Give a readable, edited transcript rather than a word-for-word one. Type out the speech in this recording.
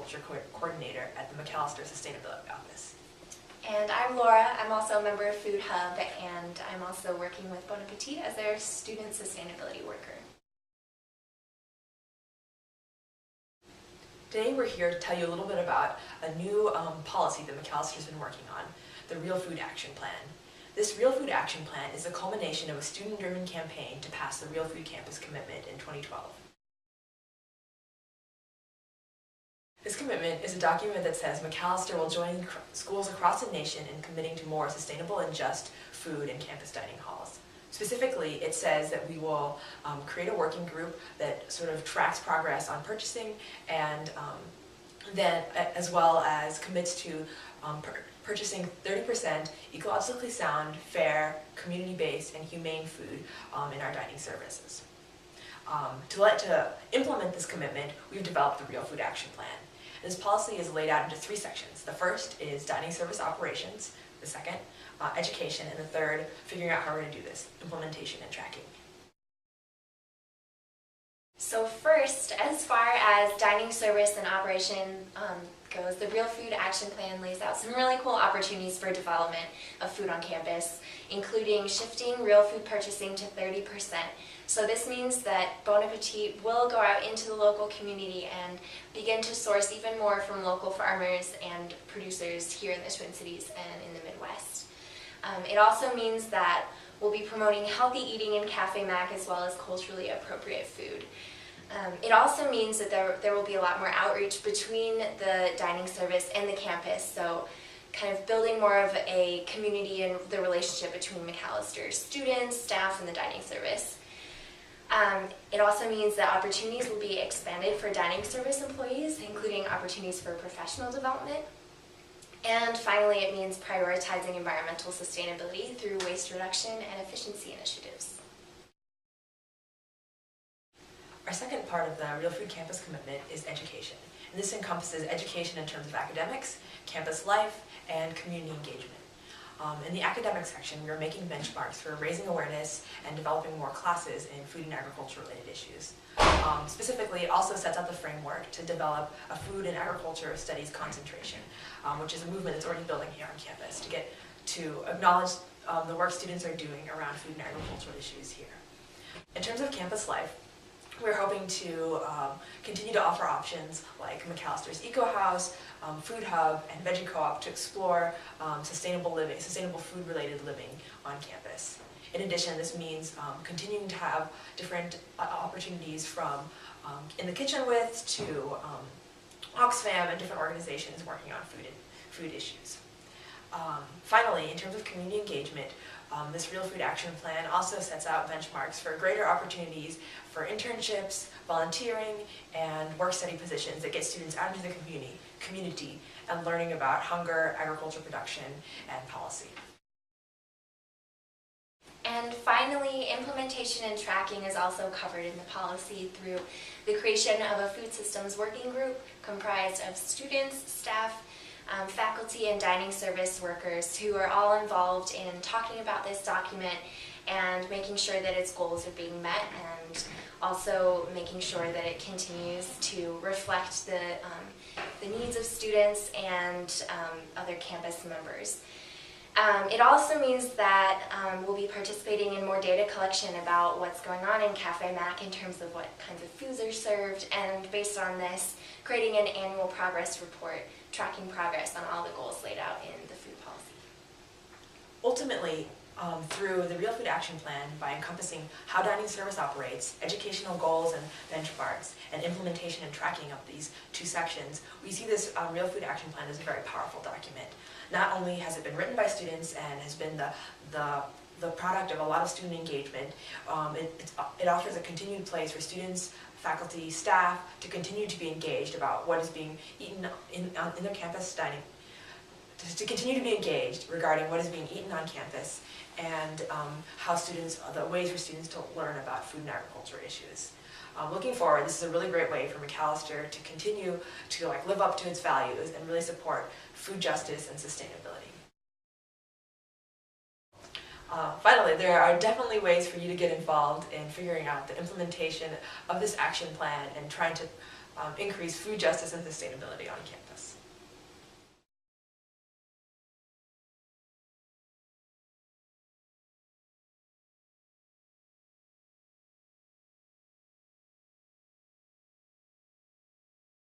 Agriculture Coordinator at the Macalester Sustainability Office. And I'm Laura. I'm also a member of Food Hub, and I'm also working with Bon Appetit as their student sustainability worker. Today we're here to tell you a little bit about a new policy that Macalester's been working on, the Real Food Action Plan. This Real Food Action Plan is the culmination of a student-driven campaign to pass the Real Food Campus Commitment in 2012. This commitment is a document that says Macalester will join schools across the nation in committing to more sustainable and just food in campus dining halls. Specifically, it says that we will create a working group that sort of tracks progress on purchasing and then as well as commits to purchasing 30% ecologically sound, fair, community-based, and humane food in our dining services. To implement this commitment, we've developed the Real Food Action Plan. This policy is laid out into 3 sections. The first is dining service operations, the second, education, and the third, figuring out how we're going to do this, implementation and tracking. So first, as far as dining service and operation goes, the Real Food Action Plan lays out some really cool opportunities for development of food on campus, including shifting real food purchasing to 30%. So this means that Bon Appetit will go out into the local community and begin to source even more from local farmers and producers here in the Twin Cities and in the Midwest. It also means that we'll be promoting healthy eating in Cafe Mac as well as culturally appropriate food. It also means that there will be a lot more outreach between the dining service and the campus, so kind of building more of a community and the relationship between Macalester's students, staff, and the dining service. It also means that opportunities will be expanded for dining service employees, including opportunities for professional development. And finally, it means prioritizing environmental sustainability through waste reduction and efficiency initiatives. Our second part of the Real Food Campus Commitment is education. And this encompasses education in terms of academics, campus life, and community engagement. In the academic section, we are making benchmarks for raising awareness and developing more classes in food and agriculture-related issues. Specifically, it also sets out the framework to develop a food and agriculture studies concentration, which is a movement that's already building here on campus to acknowledge the work students are doing around food and agricultural issues here. In terms of campus life, we're hoping to continue to offer options like Macalester's Eco House, Food Hub, and Veggie Co-op to explore sustainable food-related living on campus. In addition, this means continuing to have different opportunities from In the Kitchen With to Oxfam and different organizations working on food issues. Finally, in terms of community engagement, this Real Food Action Plan also sets out benchmarks for greater opportunities for internships, volunteering, and work-study positions that get students out into the community and learning about hunger, agriculture production, and policy. And finally, implementation and tracking is also covered in the policy through the creation of a food systems working group comprised of students, staff, faculty, and dining service workers who are all involved in talking about this document and making sure that its goals are being met, and also making sure that it continues to reflect the needs of students and other campus members. It also means that we'll be participating in more data collection about what's going on in Cafe Mac in terms of what kinds of foods are served, and based on this, creating an annual progress report tracking progress on all the goals laid out in the food policy. Ultimately, through the Real Food Action Plan, by encompassing how dining service operates, educational goals and benchmarks, and implementation and tracking of these 2 sections, we see this Real Food Action Plan as a very powerful document. Not only has it been written by students and has been the product of a lot of student engagement, it offers a continued place for students, faculty, staff to continue to be engaged about what is being eaten in their campus dining, to continue to be engaged regarding what is being eaten on campus and the ways for students to learn about food and agriculture issues. Looking forward, this is a really great way for Macalester to continue to live up to its values and really support food justice and sustainability. Finally, there are definitely ways for you to get involved in figuring out the implementation of this action plan and trying to increase food justice and sustainability on campus.